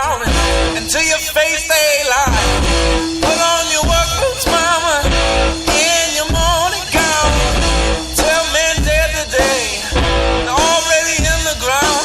counting until your face they lie. Put on your work boots, mama, in your morning gown. Tell men day to day, they're already in the ground.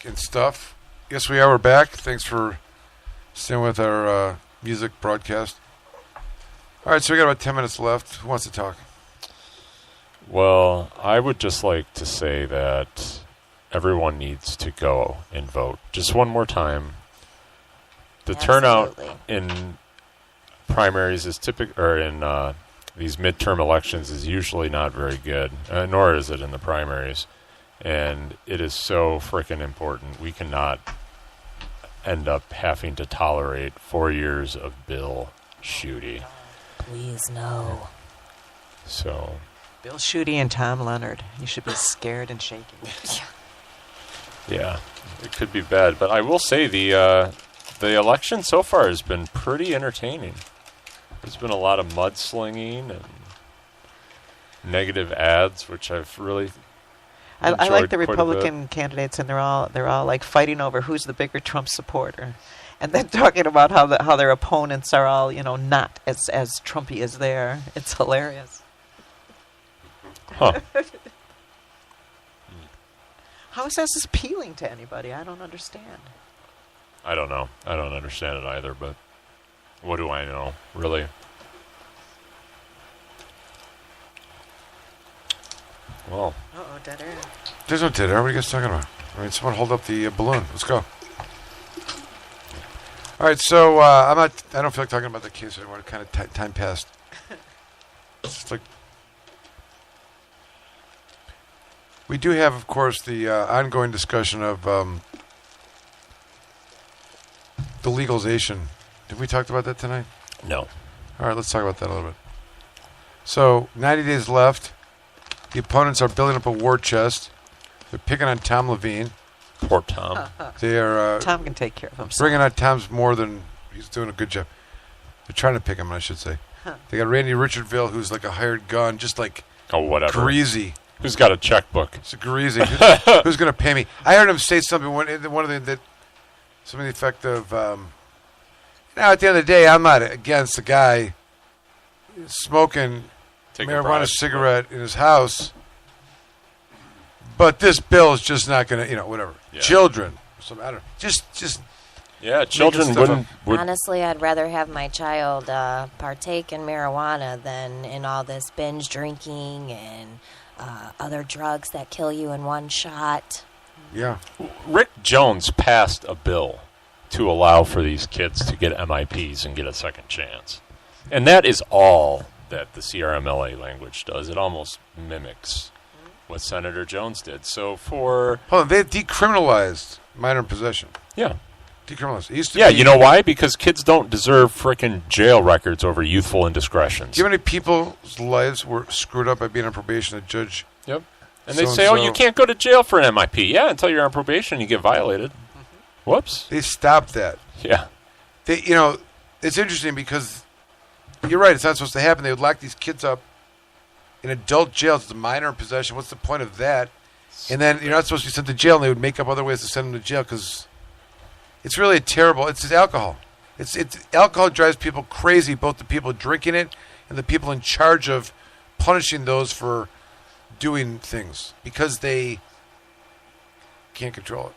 Good stuff. Yes, we are. We're back. Thanks for Staying with our music broadcast. All right, so we got about 10 minutes left. Who wants to talk? Well, I would just like to say that everyone needs to go and vote just one more time. The turnout in primaries is or in these midterm elections is usually not very good, nor is it in the primaries. And it is so frickin' important. We cannot end up having to tolerate 4 years of Bill Schuette. Please, no. So... Bill Schuette and Tom Leonard. You should be scared and shaking. Yeah, it could be bad. But I will say the election so far has been pretty entertaining. There's been a lot of mudslinging and negative ads, which I've really I like the quite a Republican candidates, and they're all like fighting over who's the bigger Trump supporter, and then talking about how their opponents are all not as Trumpy as they are. It's hilarious. Huh. How is this appealing to anybody? I don't understand. I don't know. I don't understand it either, but what do I know, really? Well. Uh-oh, dead air. There's no dead air. What are you guys talking about? I mean, someone hold up the balloon. Let's go. All right, so I don't feel like talking about the case anymore. Kind of time passed. It's just like... We do have, of course, the ongoing discussion of the legalization. Have we talked about that tonight? No. All right, let's talk about that a little bit. So, 90 days left. The opponents are building up a war chest. They're picking on Tom Levine. Poor Tom. They are... Tom can take care of himself. Bringing on Tom's more than... He's doing a good job. They're trying to pick him, I should say. They got Randy Richardville, who's like a hired gun, just like... Oh, whatever. Greasy. Who's got a checkbook? It's greasy. Who's going to pay me? I heard him say something, one of the something to the effect of... at the end of the day, I'm not against the guy smoking marijuana cigarette in his house, but this bill is just not going to, whatever. Yeah. Children, I don't know. Just. Yeah, children wouldn't. Honestly, I'd rather have my child partake in marijuana than in all this binge drinking and other drugs that kill you in one shot. Yeah. Rick Jones passed a bill to allow for these kids to get MIPs and get a second chance. And that is all that the CRMLA language does. It almost mimics what Senator Jones did. So for... Hold on, they decriminalized minor possession. Yeah. Decriminalized. It used to be, you know why? Because kids don't deserve frickin' jail records over youthful indiscretions. Do you know how many people's lives were screwed up by being on probation? A judge... Yep. And they say, you can't go to jail for an MIP. Yeah, until you're on probation, you get violated. Whoops. They stopped that. Yeah. They, it's interesting because you're right. It's not supposed to happen. They would lock these kids up in adult jails. It's a minor in possession. What's the point of that? And then you're not supposed to be sent to jail, and they would make up other ways to send them to jail because it's really a terrible. It's just alcohol. It's alcohol drives people crazy, both the people drinking it and the people in charge of punishing those for doing things because they can't control it.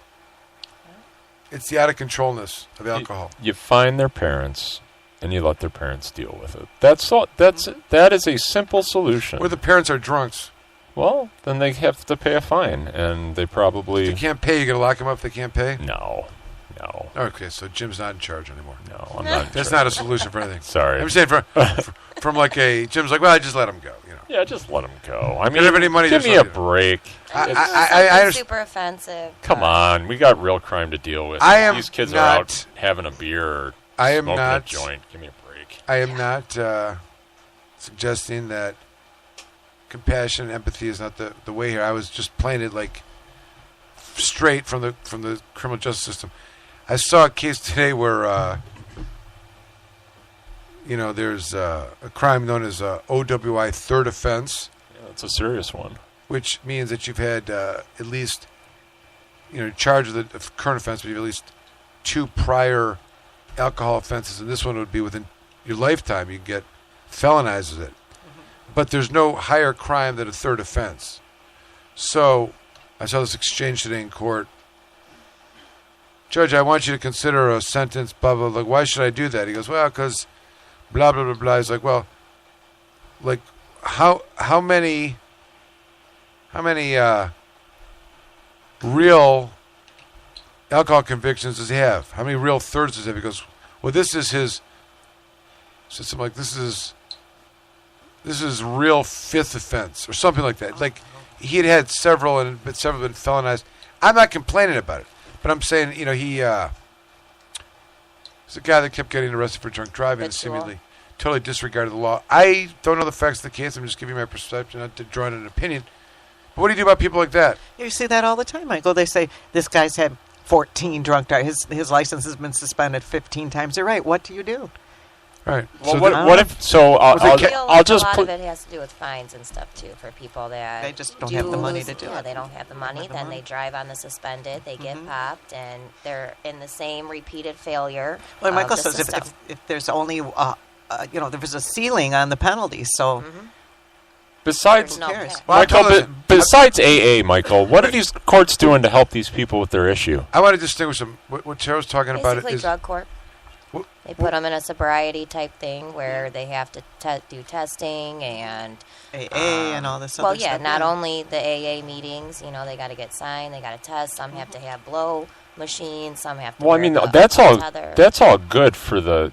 It's the out-of-controlness of alcohol. You find their parents, and you let their parents deal with it. That's all. That is a simple solution. Or the parents are drunks. Well, then they have to pay a fine, and they probably... If they can't pay, you got to lock them up if they can't pay? No. Okay, so Jim's not in charge anymore. No, I'm not in That's charge. not a solution for anything. Sorry. I'm saying from like Jim's like, well, I just let him go. Yeah, just let him go. I mean, have any money, give me a break. I super offensive. Come on, we got real crime to deal with. These kids are out having a beer or smoking a joint. Give me a break. I am not suggesting that compassion and empathy is not the way here. I was just playing it like straight from the criminal justice system. I saw a case today where there's a crime known as OWI third offense. Yeah, it's a serious one. Which means that you've had at least, charge of the current offense, but you have at least 2 prior alcohol offenses, and this one would be within your lifetime. You get felonizes it. But there's no higher crime than a third offense. So I saw this exchange today in court. Judge, I want you to consider a sentence, blah, blah, blah. Like, why should I do that? He goes, well, because blah, blah, blah, blah. He's like, well, like, how many real alcohol convictions does he have? How many real thirds does he have? He goes, well, this is his system. Like, this is real fifth offense or something like that. Like, he had several, and several been felonized. I'm not complaining about it, but I'm saying, he's a guy that kept getting arrested for drunk driving and seemingly totally disregarded the law. I don't know the facts of the case. I'm just giving my perception, not to draw an opinion. But what do you do about people like that? You see that all the time, Michael. They say, this guy's had 14 drunk drivers. His license has been suspended 15 times. They're right. What do you do? Right. Well, what if? So I'll just a lot put. of it has to do with fines and stuff too for people that They just don't have the money to do Yeah, it. they don't have the money. Then they drive on the suspended. They get popped, and they're in the same repeated failure. Well, of Michael the says system. if there's only, there was a ceiling on the penalties, so Besides, There's no cares? cap. Well, Michael, I told besides AA, Michael, what are these courts doing to help these people with their issue? I want to distinguish them. What Tara's talking about Basically, is drug court. Wh- They put them in a sobriety type thing where they have to do testing and AA and all this other well, stuff. yeah, not only the AA meetings. They got to get signed. They got to test. Some have to have blow machines. Some have to. Well, I wear mean, the that's all. tether. That's all good for the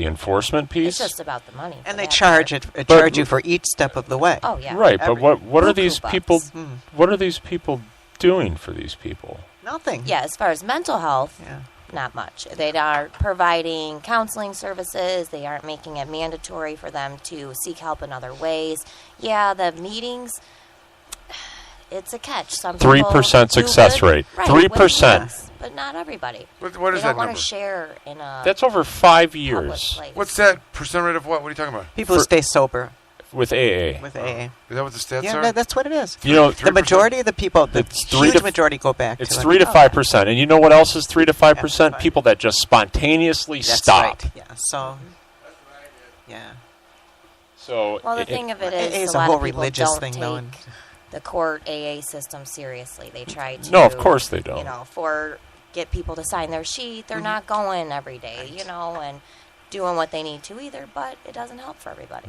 enforcement piece. It's just about the money. And for they that charge part. charge you for each step of the way. Oh yeah. Right, but what are these bucks. people? What are these people doing for these people? Nothing. Yeah, as far as mental health, Yeah. not much. They aren't providing counseling services. They aren't making it mandatory for them to seek help in other ways. Yeah, the meetings, it's a catch. Some 3% success rate. 3%. Yes, but not everybody. what They is don't that want number? to share in a That's over 5 public years place. What's that percent rate of what? What are you talking about? People who stay sober with AA. with AA. Is that what the stats Yeah, are? that's what it is. You know, The majority of the people, the It's 3 huge to- majority go back It's to 3 to 5%, and you know what else is 3 to 5%? right. People that just spontaneously That's stop. right. Yeah, so, yeah. So Well, the thing of it AA is, is a a lot whole of people religious don't thing, take though, and- the court AA system seriously. They try to. No, of course they don't. Get people to sign their sheet. They're not going every day, and doing what they need to either. But it doesn't help for everybody.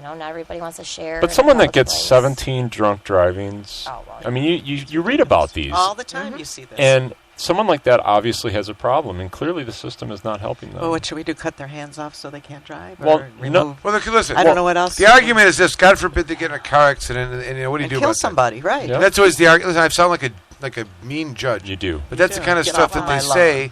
Not everybody wants to share. But in a someone that public gets place. 17 drunk drivings. Oh, well, I mean, you read about these, All the time you see this. and someone like that obviously has a problem, and clearly the system is not helping them. Well, what should we do? Cut their hands off so they can't drive? Well, or no- remove? Well, look, listen. I don't know what else. The argument is this: God forbid they get in a car accident, and what do you and do kill about somebody, right? Yeah. that? That's always the argument. Listen, I sound like a mean judge, You do. but that's the do. kind of Get stuff off that of they my lawn. say.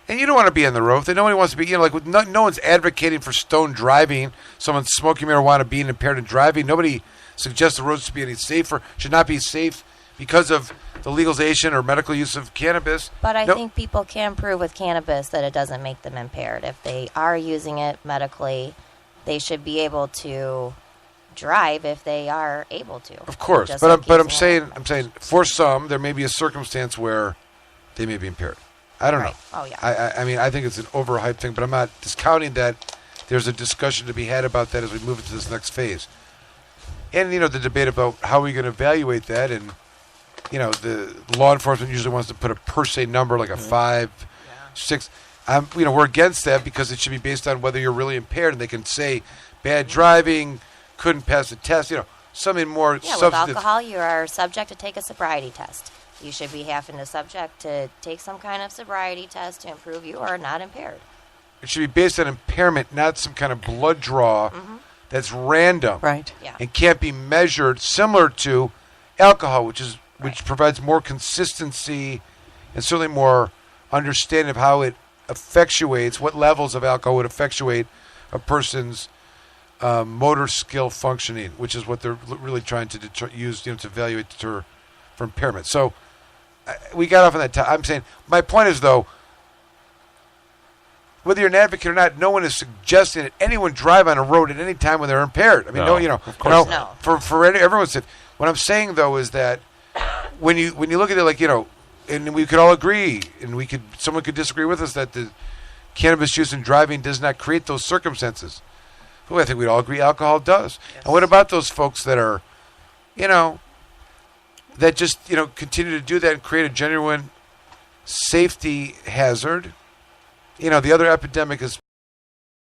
And you don't want to be on the road. Nobody wants to be. No one's advocating for stone driving. Someone smoking marijuana, being impaired in driving. Nobody suggests the roads should be any safer. Should not be safe because of the legalization or medical use of cannabis. But I No- think people can prove with cannabis that it doesn't make them impaired. If they are using it medically, they should be able to drive if they are able to. Of course, Just but like I'm using saying for some there may be a circumstance where they may be impaired. I don't Right. know. Oh, yeah. I mean I think it's an overhyped thing, but I'm not discounting that. There's a discussion to be had about that as we move into this next phase, and the debate about how we're going to evaluate that, and the law enforcement usually wants to put a per se number like a 5, 6. We're against that because it should be based on whether you're really impaired, and they can say bad driving, couldn't pass the test. Something more Yeah, with substantive. alcohol, you are subject to take a sobriety test. You should be having to subject to take some kind of sobriety test to prove you are not impaired. It should be based on impairment, not some kind of blood draw that's random Right. Yeah. and can't be measured, similar to alcohol, which provides more consistency and certainly more understanding of how it effectuates, what levels of alcohol would effectuate a person's motor skill functioning, which is what they're really trying to use to evaluate for impairment. So we got off on that. I'm saying my point is though, whether you're an advocate or not, no one is suggesting that anyone drive on a road at any time when they're impaired. I mean, No, of course not. for everyone's sake. What I'm saying though is that when you look at it, and we could all agree, and someone could disagree with us that the cannabis use in driving does not create those circumstances. Well, I think we'd all agree alcohol does. Yes. And what about those folks that are, that just continue to do that and create a genuine safety hazard. The other epidemic is